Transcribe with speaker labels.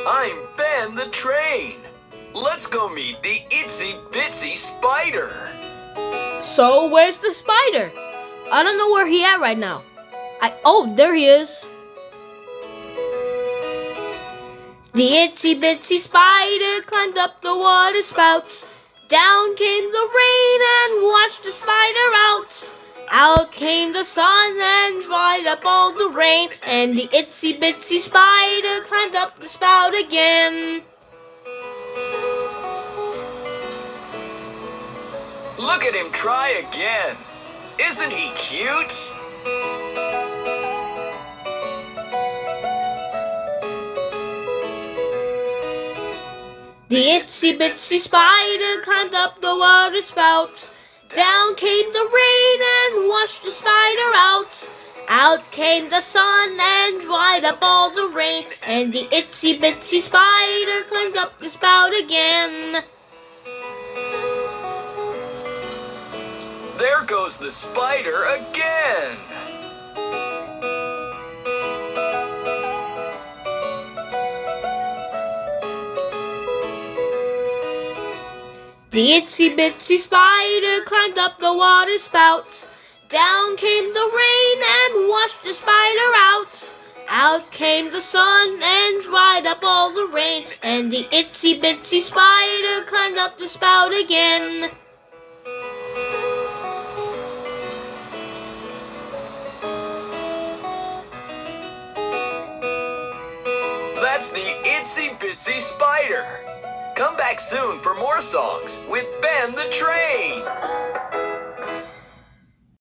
Speaker 1: I'm Ben the train. Let's go meet the itsy bitsy spider.
Speaker 2: So, where's the spider? I don't know where he at right now. Oh, there he is. The itsy bitsy spider climbed up the water spouts. Down came the rain and washed the spider out. Out came the sun and dried up all the rain. And the itsy bitsy spider climbed up the spout again.
Speaker 1: Look at him try again. Isn't he cute?
Speaker 2: The itsy bitsy spider climbed up the water spout. Down came the rain and washed the spider out. Out came the sun and dried up all the rain. And the itsy bitsy spider climbed up the spout again.
Speaker 1: There goes the spider again.
Speaker 2: The itsy bitsy spider climbed up the water spouts. Down came the rain and washed the spider out. Out came the sun and dried up all the rain. And the itsy bitsy spider climbed up the spout again.
Speaker 1: That's the itsy bitsy spider. Come back soon for more songs with Ben the Train.